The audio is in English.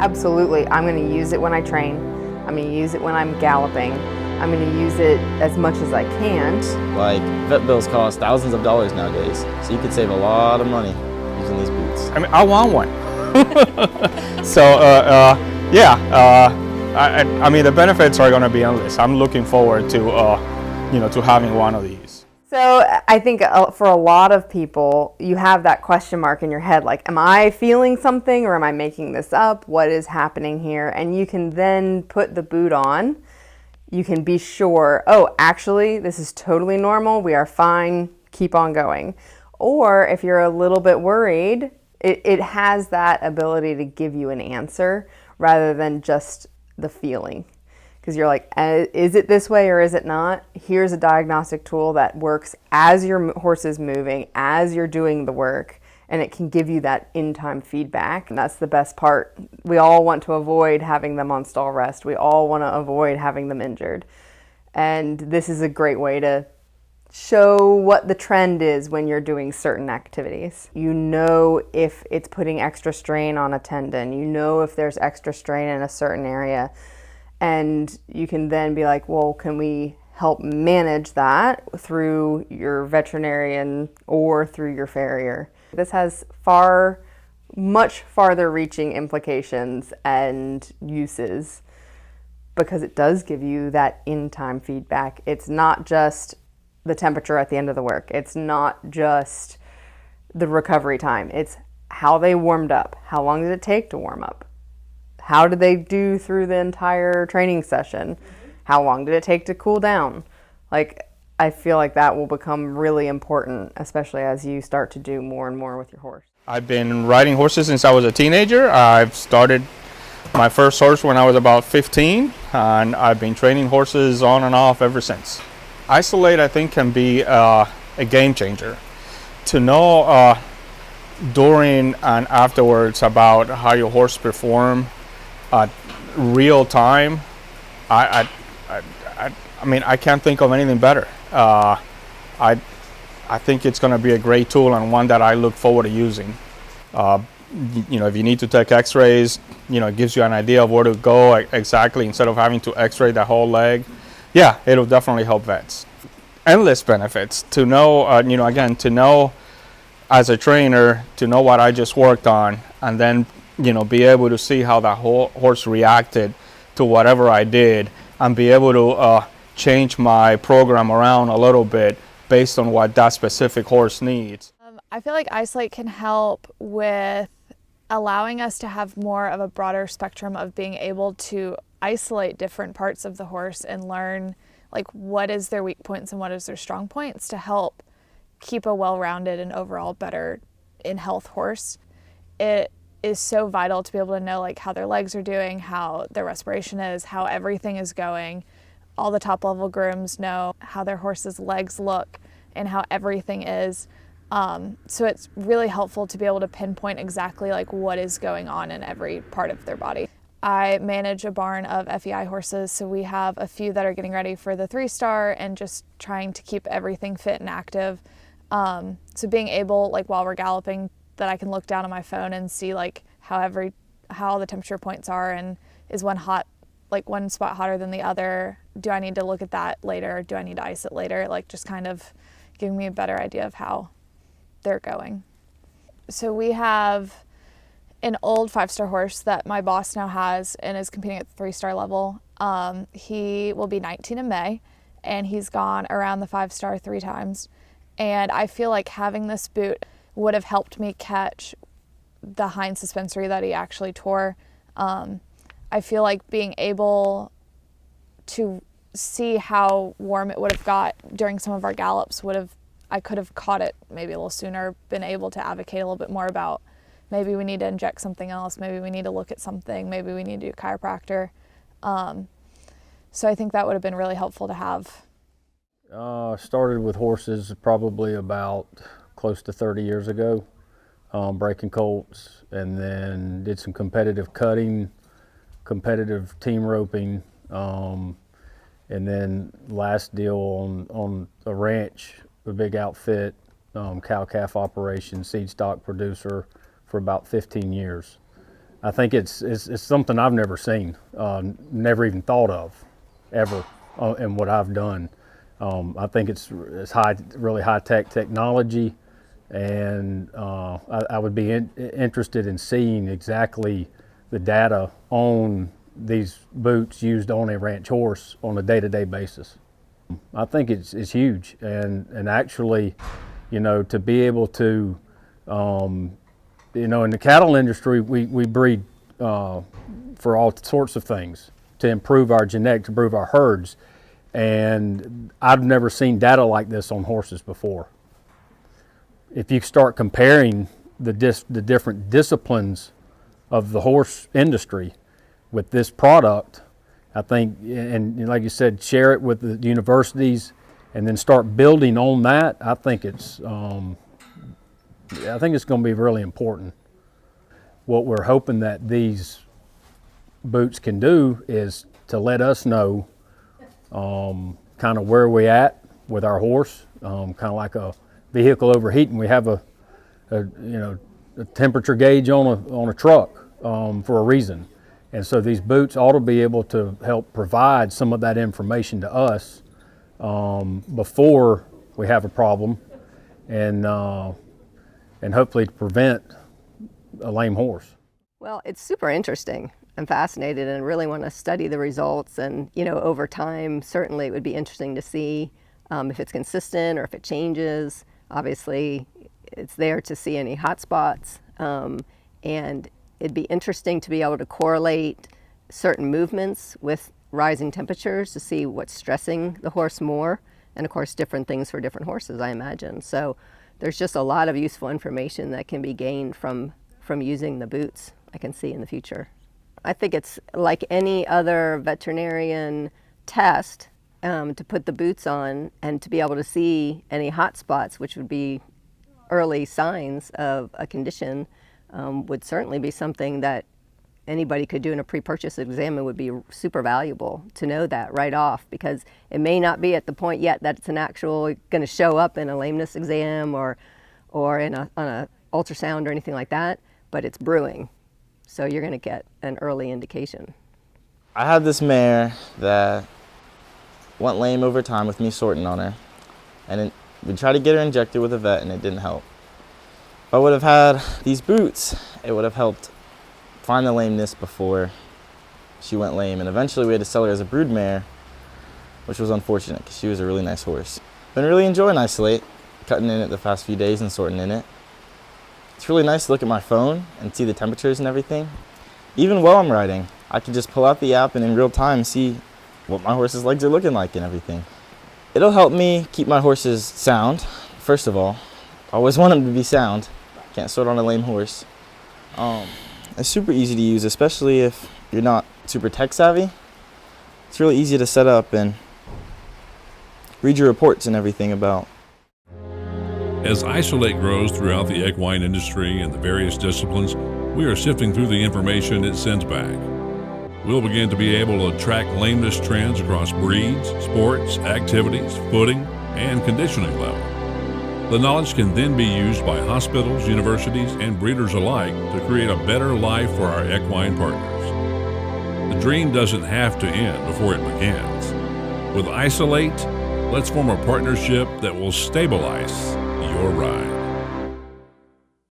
Absolutely. I'm going to use it when I train. I'm going to use it when I'm galloping. I'm going to use it as much as I can. Like, vet bills cost thousands of dollars nowadays, so you could save a lot of money using these boots. I mean, I want one. So, I mean, the benefits are going to be endless. I'm looking forward to, to having one of these. So I think for a lot of people, you have that question mark in your head, like, am I feeling something or am I making this up? What is happening here? And you can then put the boot on. You can be sure, oh, actually, this is totally normal. We are fine. Keep on going. Or if you're a little bit worried, it has that ability to give you an answer rather than just the feeling. Because you're like, is it this way or is it not? Here's a diagnostic tool that works as your horse is moving, as you're doing the work, and it can give you that in-time feedback. And that's the best part. We all want to avoid having them on stall rest. We all want to avoid having them injured. And this is a great way to show what the trend is when you're doing certain activities. You know if it's putting extra strain on a tendon. You know if there's extra strain in a certain area. And you can then be like, well, can we help manage that through your veterinarian or through your farrier? This has much farther reaching implications and uses because it does give you that in-time feedback. It's not just the temperature at the end of the work. It's not just the recovery time. It's how they warmed up. How long did it take to warm up? How did they do through the entire training session? How long did it take to cool down? Like, I feel like that will become really important, especially as you start to do more and more with your horse. I've been riding horses since I was a teenager. I've started my first horse when I was about 15, and I've been training horses on and off ever since. Iceolate, I think, can be a game changer. To know during and afterwards about how your horse perform real time, I mean, I can't think of anything better. I think it's going to be a great tool and one that I look forward to using. If you need to take x-rays, it gives you an idea of where to go exactly instead of having to x-ray the whole leg. Yeah, it'll definitely help vets. Endless benefits to know, again, to know as a trainer, to know what I just worked on, and then be able to see how that whole horse reacted to whatever I did, and be able to change my program around a little bit based on what that specific horse needs. I feel like Iceolate can help with allowing us to have more of a broader spectrum of being able to isolate different parts of the horse and learn like what is their weak points and what is their strong points to help keep a well-rounded and overall better in health horse. It is so vital to be able to know like how their legs are doing, how their respiration is, how everything is going. All the top level grooms know how their horse's legs look and how everything is. So it's really helpful to be able to pinpoint exactly like what is going on in every part of their body. I manage a barn of FEI horses, so we have a few that are getting ready for the 3-star and just trying to keep everything fit and active. So being able, like while we're galloping, that I can look down on my phone and see like how the temperature points are, and is one spot hotter than the other? Do I need to look at that later? Do I need to ice it later? Like just kind of giving me a better idea of how they're going. So we have an old 5-star horse that my boss now has and is competing at the 3-star level. He will be 19 in May, and he's gone around the 5-star 3 times. And I feel like having this boot would have helped me catch the hind suspensory that he actually tore. I feel like being able to see how warm it would have got during some of our gallops I could have caught it maybe a little sooner, been able to advocate a little bit more about maybe we need to inject something else, maybe we need to look at something, maybe we need to do chiropractor. So I think that would have been really helpful to have. Started with horses probably about close to 30 years ago, breaking colts, and then did some competitive cutting, competitive team roping, and then last deal on a ranch, a big outfit, cow-calf operation, seed stock producer for about 15 years. I think it's something I've never seen, never even thought of, ever, in what I've done. I think it's really high-tech technology, and I would be interested in seeing exactly the data on these boots used on a ranch horse on a day-to-day basis. I think it's huge, and actually, you know, to be able to, you know, in the cattle industry, we breed for all sorts of things to improve our genetics, to improve our herds. And I've never seen data like this on horses before. If you start comparing the different disciplines of the horse industry with this product, I think, and like you said, share it with the universities and then start building on that, I think it's going to be really important. What we're hoping that these boots can do is to let us know kind of where we're at with our horse, kind of like a vehicle overheating. We have a temperature gauge on a truck for a reason. And so these boots ought to be able to help provide some of that information to us before we have a problem, and hopefully to prevent a lame horse. Well, it's super interesting. I'm fascinated and really want to study the results, and over time certainly it would be interesting to see if it's consistent or if it changes. Obviously it's there to see any hot spots, and it'd be interesting to be able to correlate certain movements with rising temperatures to see what's stressing the horse more, and of course different things for different horses, I imagine. So there's just a lot of useful information that can be gained from using the boots, I can see in the future. I think it's like any other veterinarian test, to put the boots on and to be able to see any hot spots, which would be early signs of a condition, would certainly be something that anybody could do in a pre-purchase exam. It would be super valuable to know that right off, because it may not be at the point yet that it's an actual going to show up in a lameness exam or on a ultrasound or anything like that, but it's brewing. So you're going to get an early indication. I had this mare that went lame over time with me sorting on her, and we tried to get her injected with a vet and it didn't help. If I would have had these boots, it would have helped find the lameness before she went lame, and eventually we had to sell her as a brood mare, which was unfortunate because she was a really nice horse. Been really enjoying Iceolate, cutting in it the past few days and sorting in it. It's really nice to look at my phone and see the temperatures and everything. Even while I'm riding, I can just pull out the app and in real time see what my horse's legs are looking like and everything. It'll help me keep my horses sound, first of all. I always want them to be sound. Can't sort on a lame horse. It's super easy to use, especially if you're not super tech savvy. It's really easy to set up and read your reports and everything about. As Iceolate grows throughout the equine industry and the various disciplines, we are sifting through the information it sends back. We'll begin to be able to track lameness trends across breeds, sports, activities, footing, and conditioning level. The knowledge can then be used by hospitals, universities, and breeders alike to create a better life for our equine partners. The dream doesn't have to end before it begins. With Iceolate, let's form a partnership that will stabilize your ride.